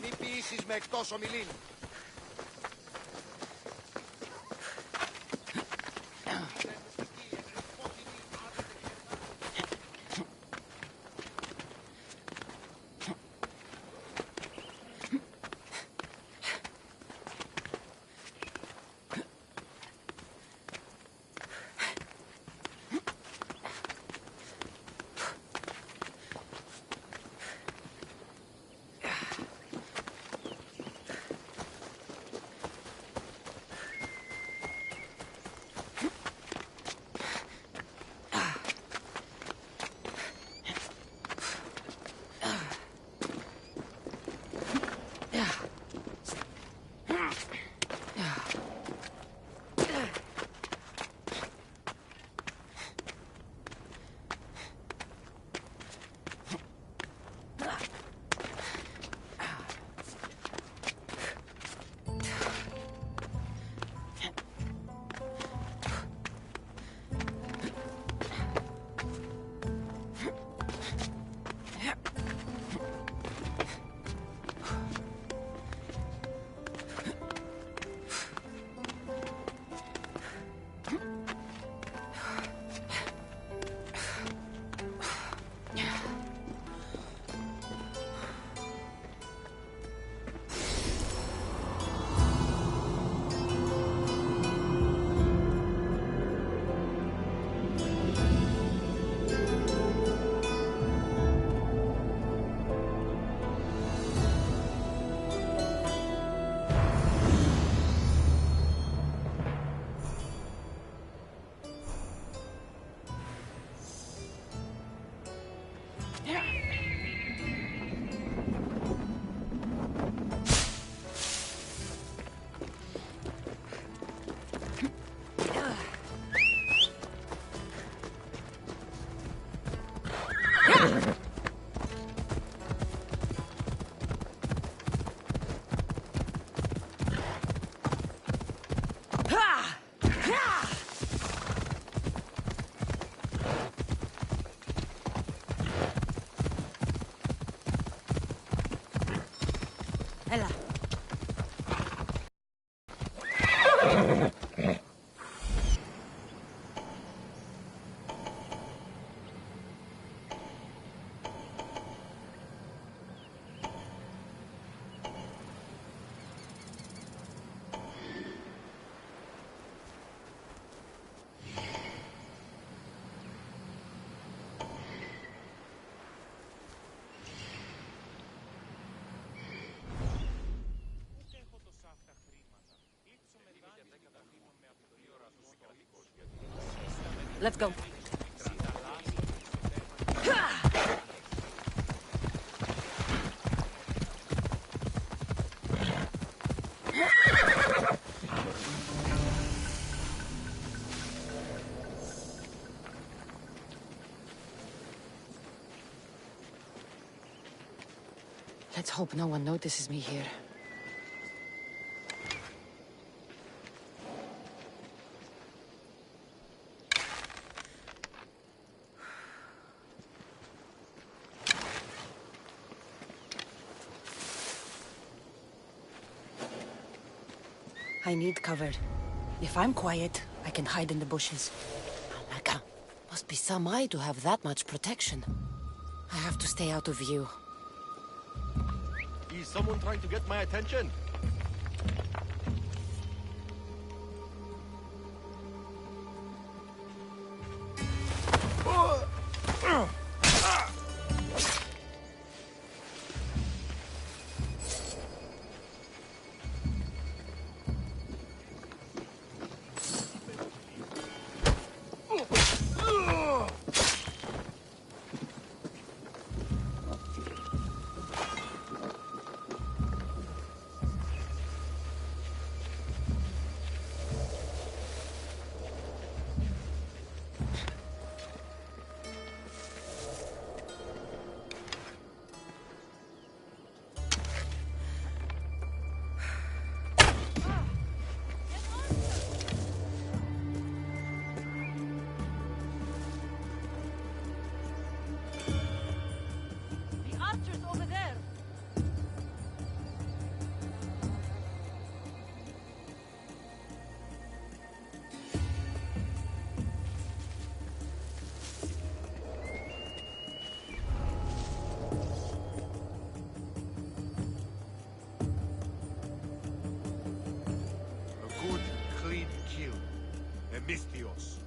Μη πείσεις με εκτός ομιλήν. Έλα. let's go. Let's hope no one notices me here. I need cover. If I'm quiet, I can hide in the bushes. Alaka, must be some eye to have that much protection. I have to stay out of view. Is someone trying to get my attention? Mistios.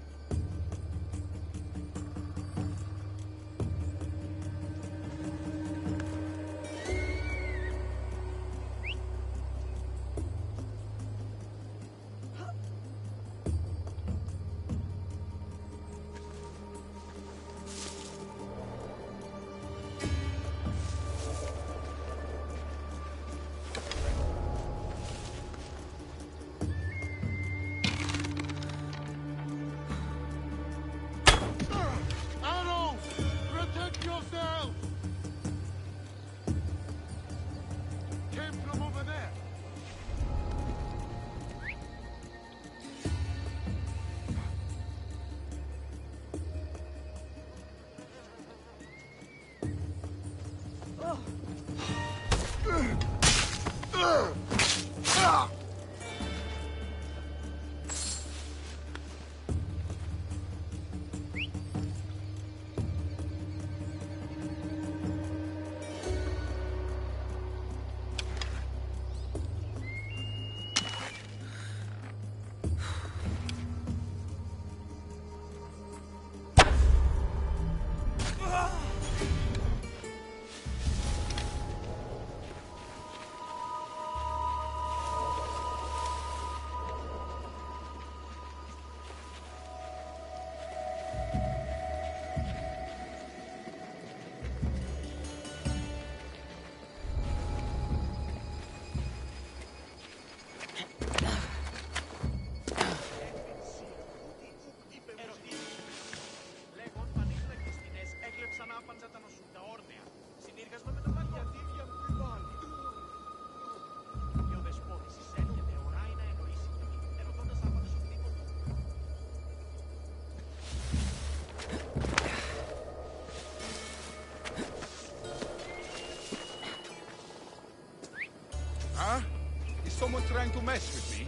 Huh? Is someone trying to mess with me?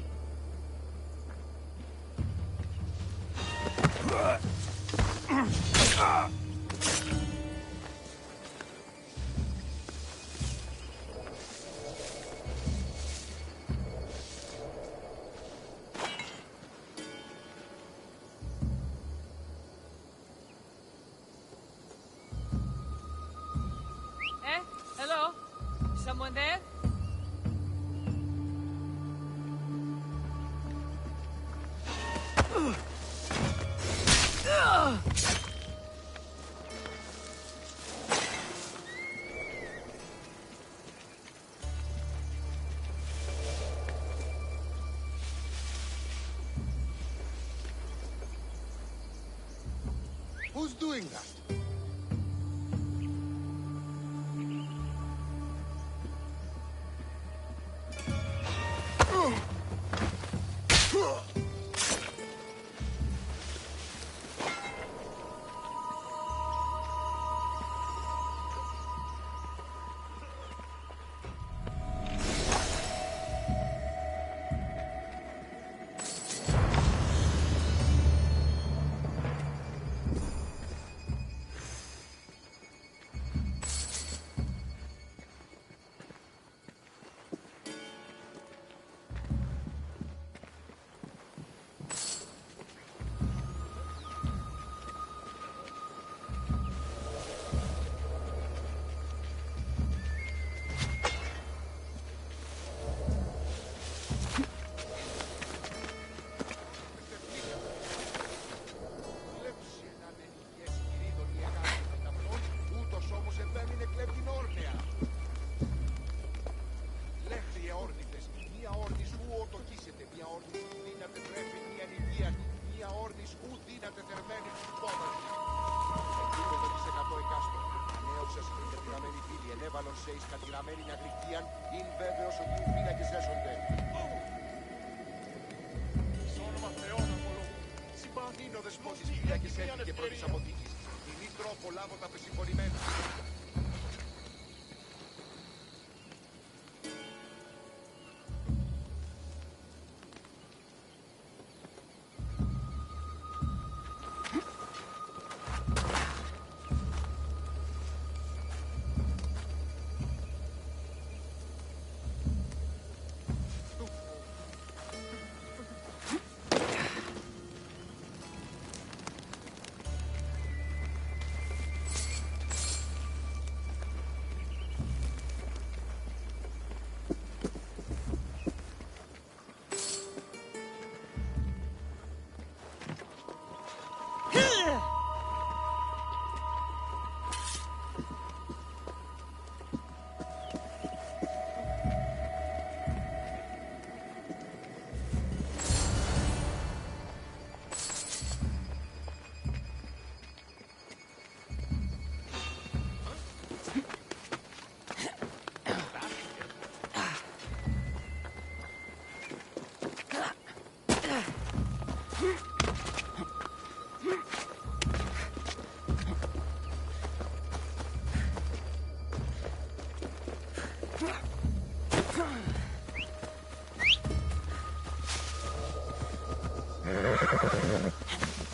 Hello? Someone there? Who's doing that?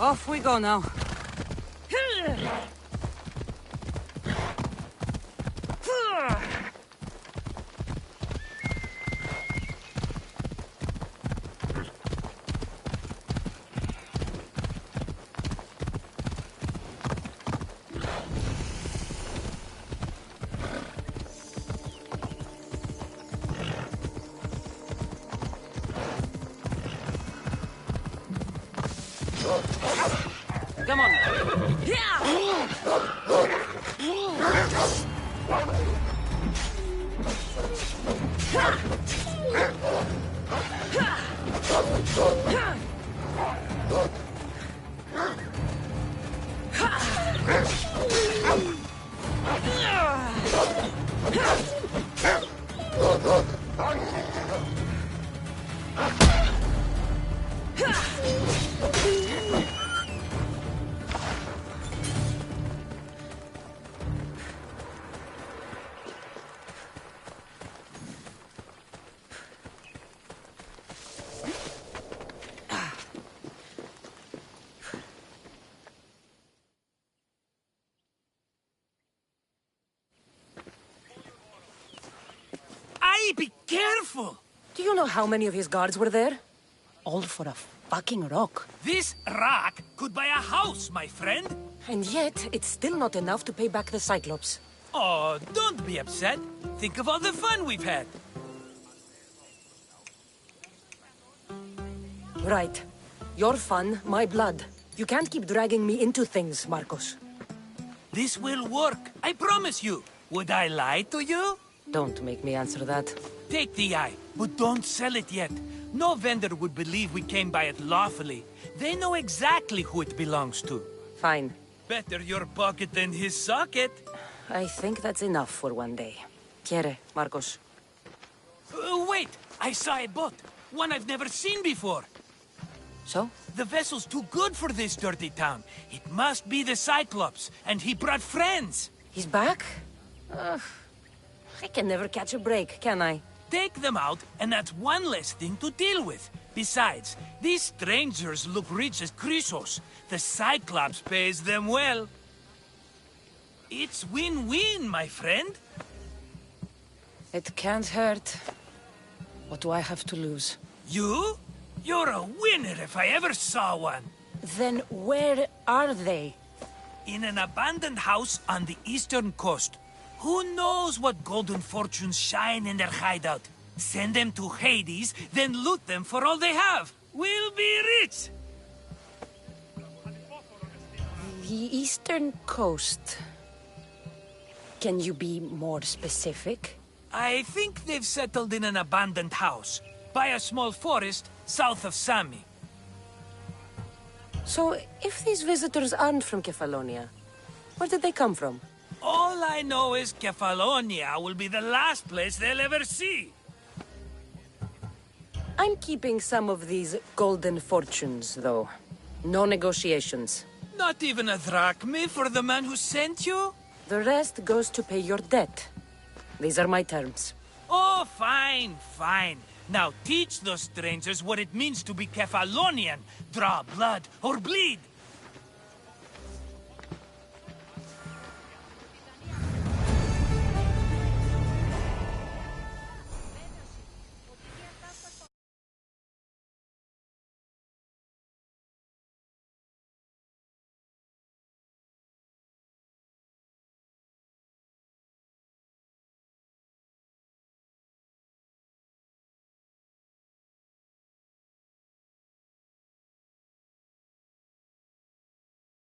Off we go now. Come on. Be careful! Do you know how many of his guards were there? All for a fucking rock. This rock could buy a house, my friend. And yet, it's still not enough to pay back the Cyclops. Oh, don't be upset. Think of all the fun we've had. Right. Your fun, my blood. You can't keep dragging me into things, Marcos. This will work, I promise you. Would I lie to you? Don't make me answer that. Take the eye, but don't sell it yet. No vendor would believe we came by it lawfully. They know exactly who it belongs to. Fine. Better your pocket than his socket. I think that's enough for one day. Quiere, Marcos? Wait! I saw a boat. One I've never seen before. So? The vessel's too good for this dirty town. It must be the Cyclops, and he brought friends. He's back? I can never catch a break, can I? Take them out, and that's one less thing to deal with. Besides, these strangers look rich as Chrysos. The Cyclops pays them well. It's win-win, my friend. It can't hurt. What do I have to lose? You? You're a winner if I ever saw one. Then where are they? In an abandoned house on the eastern coast. Who knows what golden fortunes shine in their hideout? Send them to Hades, then loot them for all they have. We'll be rich! The eastern coast. Can you be more specific? I think they've settled in an abandoned house, by a small forest south of Sami. So, if these visitors aren't from Kefalonia, where did they come from? All I know is Kefalonia will be the last place they'll ever see. I'm keeping some of these golden fortunes, though. No negotiations. Not even a drachme for the man who sent you? The rest goes to pay your debt. These are my terms. Oh, fine, fine. Now teach those strangers what it means to be Kefalonian. Draw blood or bleed.